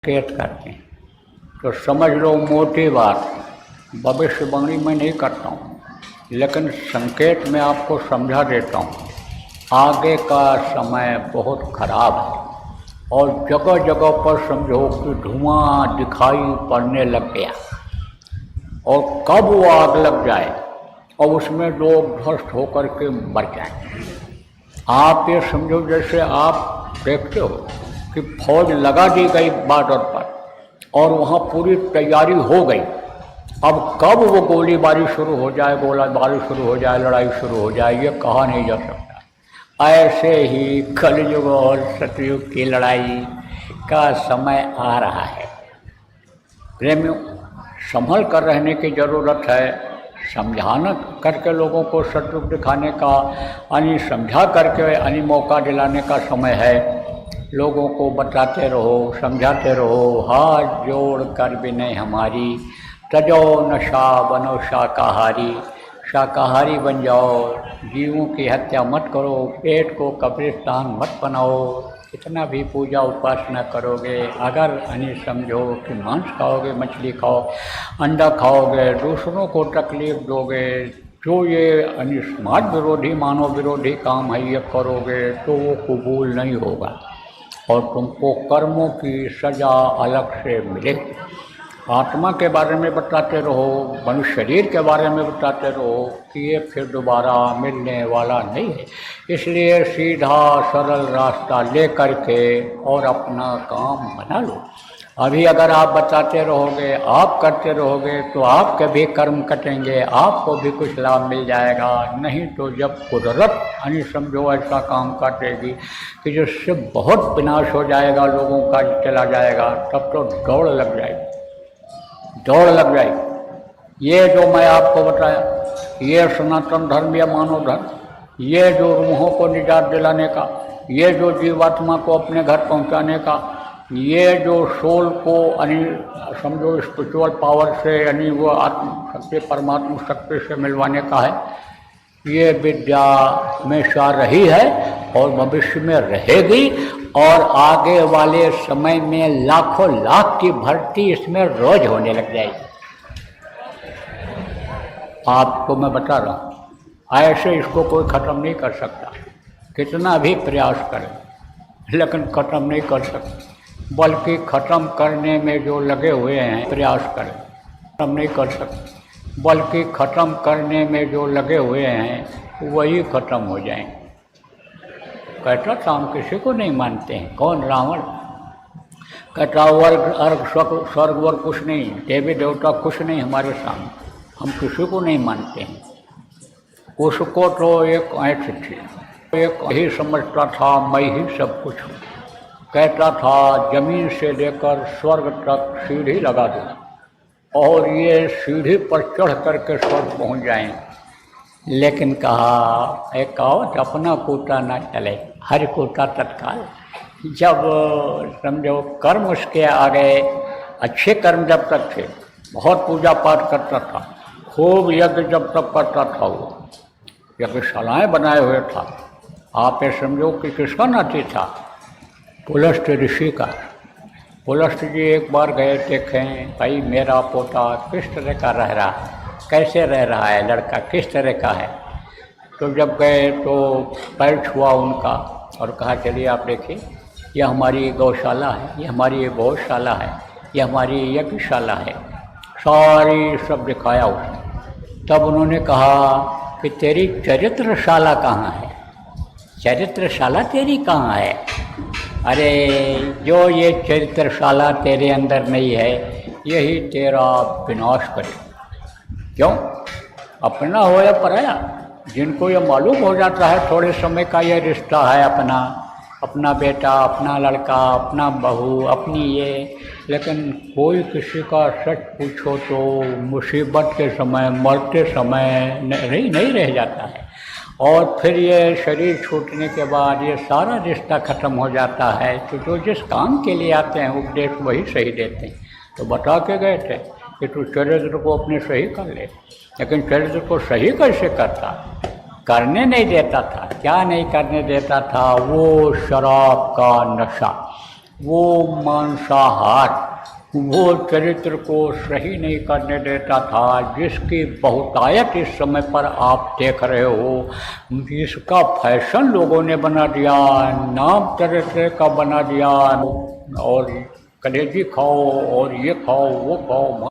संकेत करते हैं। तो समझ लो मोटी बात, भविष्यवाणी मैं नहीं करता हूँ, लेकिन संकेत में आपको समझा देता हूँ। आगे का समय बहुत खराब है और जगह जगह पर समझो कि धुआं दिखाई पड़ने लग गया, और कब वो आग लग जाए और उसमें लोग ध्वस्त होकर के मर जाएं। आप ये समझो जैसे आप देखते हो कि फौज लगा दी गई बॉर्डर पर और वहाँ पूरी तैयारी हो गई, अब कब वो गोलीबारी शुरू हो जाए, गोलाबारी शुरू हो जाए, लड़ाई शुरू हो जाए, ये कहा नहीं जा सकता। ऐसे ही कलयुग और सतयुग की लड़ाई का समय आ रहा है। प्रेमियों, संभल कर रहने की ज़रूरत है, समझाना करके लोगों को सतयुग दिखाने का, यानी समझा करके यानी मौका दिलाने का समय है। लोगों को बताते रहो, समझाते रहो, हाथ जोड़ कर विनय हमारी, तजो नशा बनो शाकाहारी, शाकाहारी बन जाओ, जीवों की हत्या मत करो, पेट को कब्रिस्तान मत बनाओ। कितना भी पूजा उपासना करोगे, अगर यानी समझो कि मांस खाओगे, मछली खाओ, अंडा खाओगे, दूसरों को तकलीफ दोगे, जो ये यानी समाज विरोधी, मानव विरोधी काम है, ये करोगे तो वो कबूल नहीं होगा और तुमको कर्मों की सज़ा अलग से मिलेगी। आत्मा के बारे में बताते रहो, मनुष्य शरीर के बारे में बताते रहो कि ये फिर दोबारा मिलने वाला नहीं है। इसलिए सीधा सरल रास्ता ले करके और अपना काम बना लो। अभी अगर आप बताते रहोगे, आप करते रहोगे, तो आपके भी कर्म कटेंगे, आपको भी कुछ लाभ मिल जाएगा। नहीं तो जब कुदरत यानी समझो ऐसा काम काटेगी कि जिससे बहुत विनाश हो जाएगा, लोगों का चला जाएगा, तब तो दौड़ लग जाएगी, दौड़ लग जाएगी। ये जो मैं आपको बताया, ये सनातन धर्म या मानव धर्म, ये जो रूहों को निजात दिलाने का, ये जो जीवात्मा को अपने घर पहुंचाने का, ये जो सोल को यानी समझो स्पिरिचुअल पावर से यानी वो आत्म शक्ति, परमात्मा शक्ति से मिलवाने का है, ये विद्या हमेशा रही है और भविष्य में रहेगी, और आगे वाले समय में लाखों लाख की भर्ती इसमें रोज होने लग जाएगी। आपको मैं बता रहा हूँ, ऐसे इसको कोई ख़त्म नहीं कर सकता, कितना भी प्रयास करें, लेकिन ख़त्म नहीं कर सकता। बल्कि ख़त्म करने में जो लगे हुए हैं, प्रयास करें, ख़त्म नहीं कर सकते, बल्कि ख़त्म करने में जो लगे हुए हैं वही ख़त्म हो जाएंगे। कहता था हम किसी को नहीं मानते हैं। कौन? रावण। कहता वर्ग अर्घ स्वर्ग वर्ग कुछ नहीं, देवी देवता कुछ नहीं हमारे सामने, हम किसी को नहीं मानते हैं। उसको तो एक ऐठ थी, एक ही समझता था मैं ही सब कुछ हूँ। कहता था जमीन से लेकर स्वर्ग तक सीढ़ी लगा दो और ये सीढ़ी पर चढ़ करके स्वर्ग पहुँच जाएं। लेकिन कहा एक कहावत, अपना कूटा ना चले, हर कूटा तत्काल। जब समझो कर्म उसके आ गए, अच्छे कर्म जब तक थे, बहुत पूजा पाठ करता था, खूब यज्ञ जब तक करता था, वो यज्ञशालाएँ बनाए हुए था। आप ये समझो कि किसका नाती था? पुलस्त ऋषि का। पुलस्त जी एक बार गए, देखें भाई मेरा पोता किस तरह का रह रहा है, कैसे रह रहा है, लड़का किस तरह का है। तो जब गए तो पैर छुआ उनका और कहा चलिए आप देखिए, ये हमारी गौशाला है, ये हमारी गौशाला है, ये हमारी यज्ञशाला है, सारी सब दिखाया उसने। तब उन्होंने कहा कि तेरी चरित्रशाला कहाँ है, चरित्रशाला तेरी कहाँ है? अरे जो ये चरित्रशाला तेरे अंदर नहीं है, यही तेरा विनाश करे। क्यों? अपना हो या पराया, जिनको ये मालूम हो जाता है थोड़े समय का ये रिश्ता है अपना, अपना बेटा, अपना लड़का, अपना बहू, अपनी ये, लेकिन कोई किसी का सच पूछो तो मुसीबत के समय, मरते समय नहीं रह जाता है। और फिर ये शरीर छूटने के बाद ये सारा रिश्ता ख़त्म हो जाता है। तो जो जिस काम के लिए आते हैं उपदेश वही सही देते हैं। तो बता के गए थे कि तू चरित्र को अपने सही कर ले, लेकिन चरित्र को सही कैसे करता? करने नहीं देता था। क्या नहीं करने देता था? वो शराब का नशा, वो मांसाहार वो चरित्र को सही नहीं करने देता था, जिसकी बहुतायत इस समय पर आप देख रहे हो। इसका फैशन लोगों ने बना दिया, नाम तरह तरह का बना दिया, और कलेजी खाओ और ये खाओ वो खाओ।